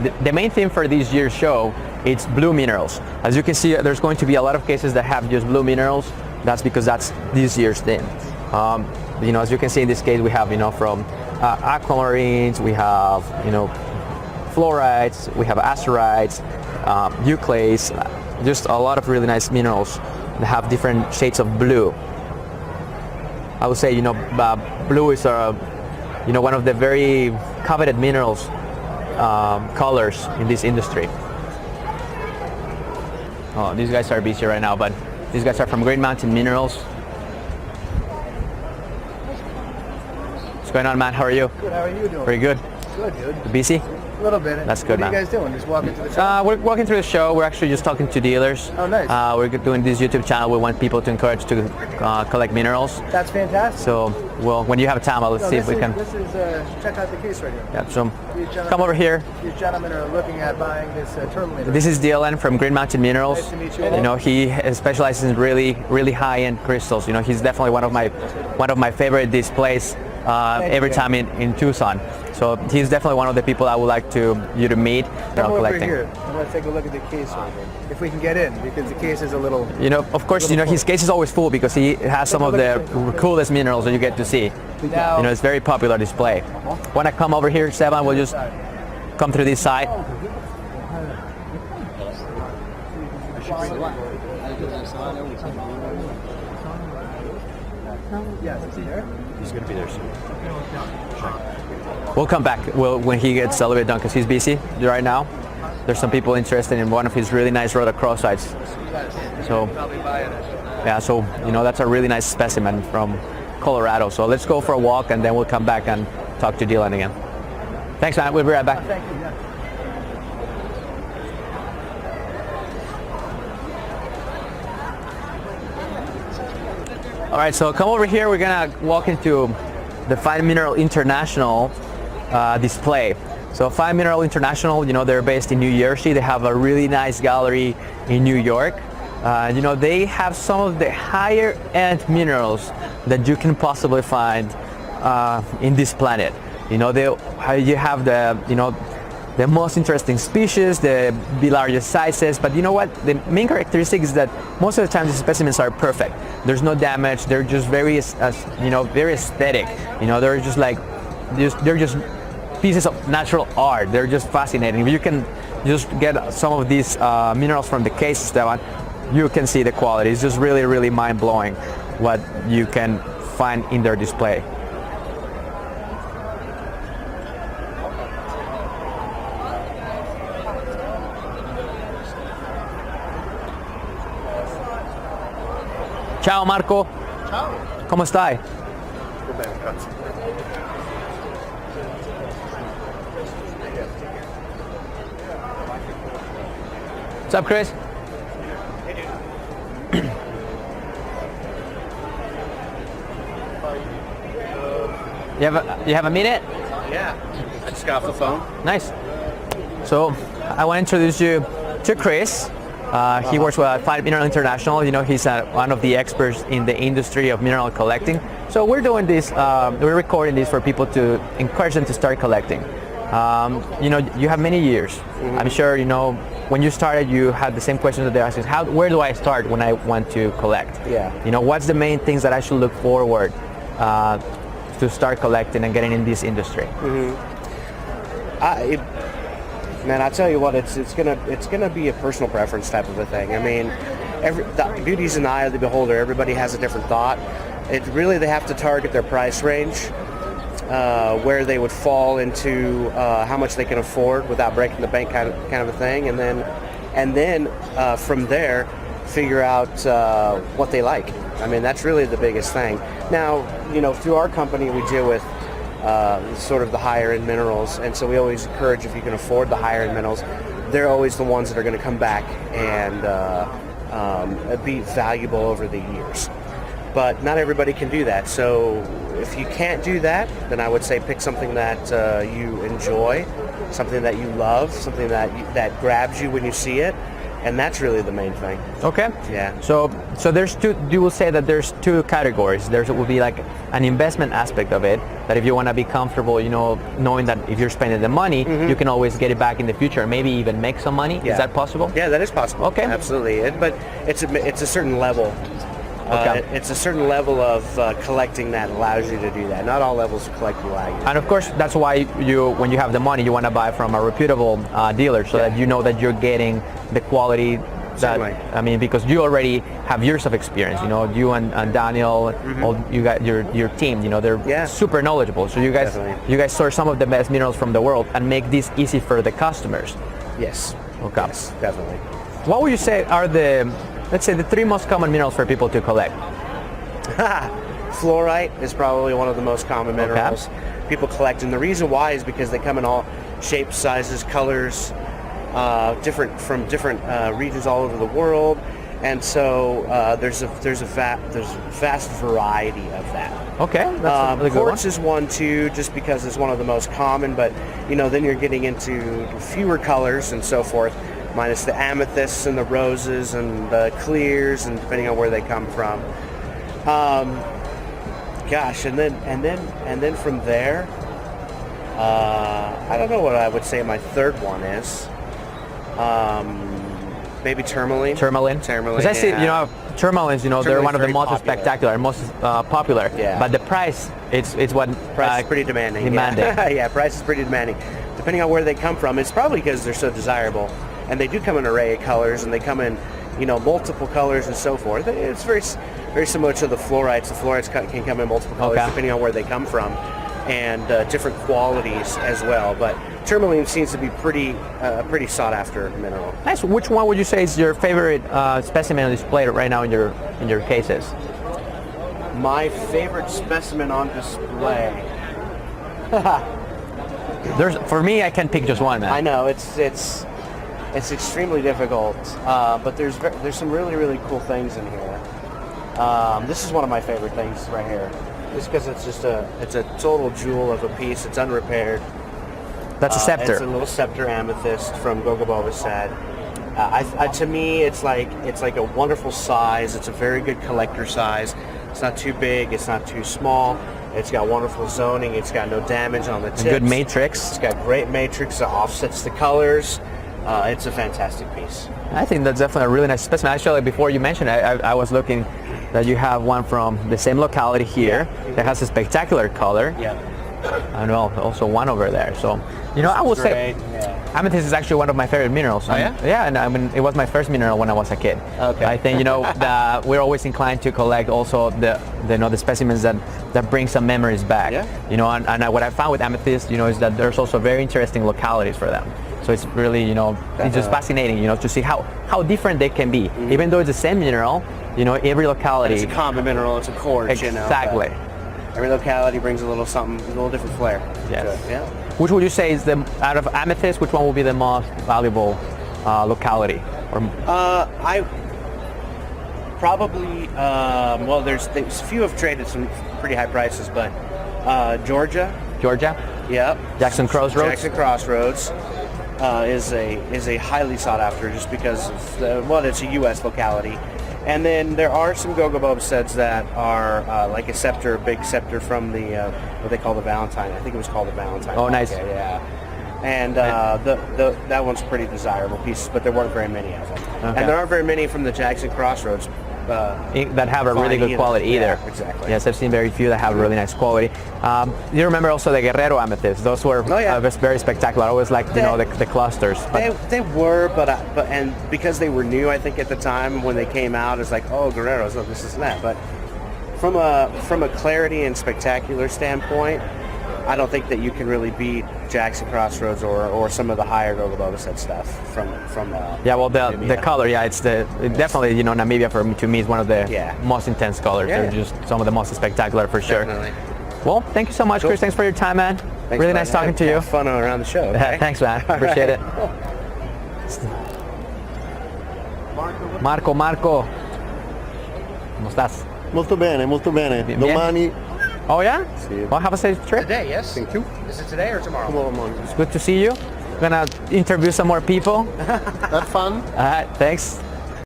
the main theme for this year's show, it's blue minerals. As you can see, there's going to be a lot of cases that have just blue minerals. That's because that's this year's theme. As you can see in this case, we have, from aquamarines, we have, fluorides, we have azurites, euclays, just a lot of really nice minerals that have different shades of blue. I would say, blue is one of the very coveted minerals colors in this industry. Oh, these guys are busy right now, but these guys are from Green Mountain Minerals. What's going on, man? How are you? Good. How are you doing? Very good. Good, dude. You busy? A little bit. That's good, man. What are man. you guys doing? Just walking through the show? We're walking through the show. We're actually just talking to dealers. Oh, nice. We're doing this YouTube channel. We want people to encourage to collect minerals. That's fantastic. So, well, when you have time, let's see if we can. This is check out the case right here. Yeah, so come over here. These gentlemen are looking at buying this tourmaline. This is Dylan from Green Mountain Minerals. Nice to meet you. He specializes in really, really high-end crystals. He's definitely one of my favorite displays every time in Tucson. So he's definitely one of the people I would like you to meet. Come over here. I'm going to take a look at the case right here. If we can get in, because the case is a little... Of course, his case is always full because he has some of the coolest minerals that you get to see. Now, it's very popular display. When I come over here, Esteban, we'll just come through this side. yes, is he there? He's going to be there soon. We'll come back when he gets a little bit done because he's busy right now. There's some people interested in one of his really nice rhodochrosites. So, yeah, so that's a really nice specimen from Colorado. So let's go for a walk and then we'll come back and talk to Dylan again. Thanks, man. We'll be right back. Thank you. Yeah. All right, so come over here. We're gonna walk into the Fine Mineral International display. So Fine Mineral International, they're based in New Jersey. They have a really nice gallery in New York. They have some of the higher end minerals that you can possibly find in this planet. You have the most interesting species, the largest sizes, but you know what? The main characteristic is that most of the time the specimens are perfect. There's no damage. They're just very aesthetic. They're just they're just pieces of natural art. They're just fascinating. If you can just get some of these minerals from the case, Esteban, you can see the quality. It's just really, really mind-blowing what you can find in their display. Ciao Marco. Ciao. ¿Cómo stai? What's up, Chris? You have a minute? Yeah, I just got off the phone. Nice. So I want to introduce you to Chris. He works with Fine Mineral International. He's one of the experts in the industry of mineral collecting. So we're doing this, we're recording this for people to encourage them to start collecting. You have many years. Mm-hmm. I'm sure, when you started, you had the same questions that they're asking. Where do I start when I want to collect? Yeah. What's the main things that I should look forward to start collecting and getting in this industry? Mm-hmm. Man, I tell you what, it's gonna be a personal preference type of a thing. I mean, the beauty's in the eye of the beholder. Everybody has a different thought. They have to target their price range, where they would fall into how much they can afford without breaking the bank kind of a thing, and then from there figure out what they like. I mean, that's really the biggest thing. Now, through our company, we deal with sort of the higher end minerals, and so we always encourage, if you can afford the higher end minerals, they're always the ones that are going to come back and be valuable over the years. But not everybody can do that. So if you can't do that, then I would say pick something that you enjoy, something that you love, something that grabs you when you see it, And that's really the main thing. Okay. Yeah. So there's two. You will say that there's two categories. There will be like an investment aspect of it. That if you want to be comfortable, knowing that if you're spending the money, you can always get it back in the future. Maybe even make some money. Yeah. Is that possible? Yeah, that is possible. Okay. Absolutely. But it's a certain level. Okay. It's a certain level of collecting that allows you to do that. Not all levels of collecting allow you. And of course, that's why when you have the money, you want to buy from a reputable dealer, so that you know that you're getting the quality. Certainly. Because you already have years of experience. You and Daniel, all you got your team. They're super knowledgeable. So you guys source some of the best minerals from the world and make this easy for the customers. Yes. Okay. Yes, definitely. What would you say are let's say the three most common minerals for people to collect? Fluorite is probably one of the most common minerals people collect, and the reason why is because they come in all shapes, sizes, colors, from different regions all over the world, and so there's a vast variety of that. Okay, that's a really good one. Quartz is one too, just because it's one of the most common, but then you're getting into fewer colors and so forth, minus the amethysts and the roses and the clears, and depending on where they come from. And then from there, I don't know what I would say my third one is. Maybe tourmaline. Tourmaline. Tourmaline. Because I see, tourmalines, they're one of the very most popular. spectacular, most popular. Yeah. But the price, it's what Price is pretty demanding. Yeah, price is pretty demanding. Depending on where they come from, it's probably because they're so desirable, and they do come in an array of colors, and they come in, multiple colors and so forth. It's very, very similar to the fluorites. The fluorites can come in multiple colors depending on where they come from, and different qualities as well. But tourmaline seems to be pretty sought after mineral. Nice. Which one would you say is your favorite specimen displayed right now in your cases? My favorite specimen on display. For me, I can pick just one, man. I know it's extremely difficult, but there's some really, really cool things in here. This is one of my favorite things right here, just because it's a total jewel of a piece. It's unrepaired. That's a scepter. It's a little scepter amethyst from Gogoboba said. To me, it's like a wonderful size. It's a very good collector size. It's not too big. It's not too small. It's got wonderful zoning. It's got no damage on the tips. Good matrix. It's got great matrix that offsets the colors. It's a fantastic piece. I think that's definitely a really nice specimen. Actually, before you mentioned it, I was looking that you have one from the same locality here that has a spectacular color. Yeah. And also one over there. So, I would say amethyst is actually one of my favorite minerals. Oh, yeah? Yeah, and it was my first mineral when I was a kid. Okay. I think, we're always inclined to collect also the specimens that bring some memories back. Yeah. And what I found with amethyst, is that there's also very interesting localities for them. So it's really, it's just fascinating, to see how different they can be. Mm-hmm. Even though it's the same mineral, every locality. It's a common mineral. It's a quartz. Exactly. Every locality brings a little something, a little different flair. Yes. Yeah. Which would you say is out of amethyst, which one will be the most valuable locality? I probably, there's a few have traded some pretty high prices, but Georgia. Georgia? Yep. Jackson Crossroads? Jackson Crossroads is a highly sought after, just because of it's a U.S. locality. And then there are some Gogoboba sets that are like a scepter, a big scepter from the what they call the Valentine. I think it was called the Valentine. Oh, nice. Okay, yeah. And that one's pretty desirable piece, but there weren't very many of them. Okay. And there aren't very many from the Jackson Crossroads that have a really good quality either. Yeah, exactly. Yes, I've seen very few that have really nice quality. You remember also the Guerrero amethyst? Those were very spectacular. I always liked the clusters. They were, but because they were new, I think at the time when they came out, it's like, oh, Guerreros, oh, this is that. But from a clarity and spectacular standpoint, I don't think that you can really beat Jackson Crossroads or some of the higher Gogoboba set stuff from the color, it's definitely Namibia to me is one of the most intense colors. Yeah. They're just some of the most spectacular for sure. Definitely. Well, thank you so much, Chris. Thanks for your time, man. Really nice talking to you. Have fun around the show. Okay? Thanks, man. Appreciate it. Marco, ¿cómo estás? Molto bene, molto bene. Domani. Oh yeah? Sì. Well, have a safe trip. Today, yes. Thank you. Is it today or tomorrow? Tomorrow morning. It's good to see you. gonna interview some more people. Have fun. All right, thanks.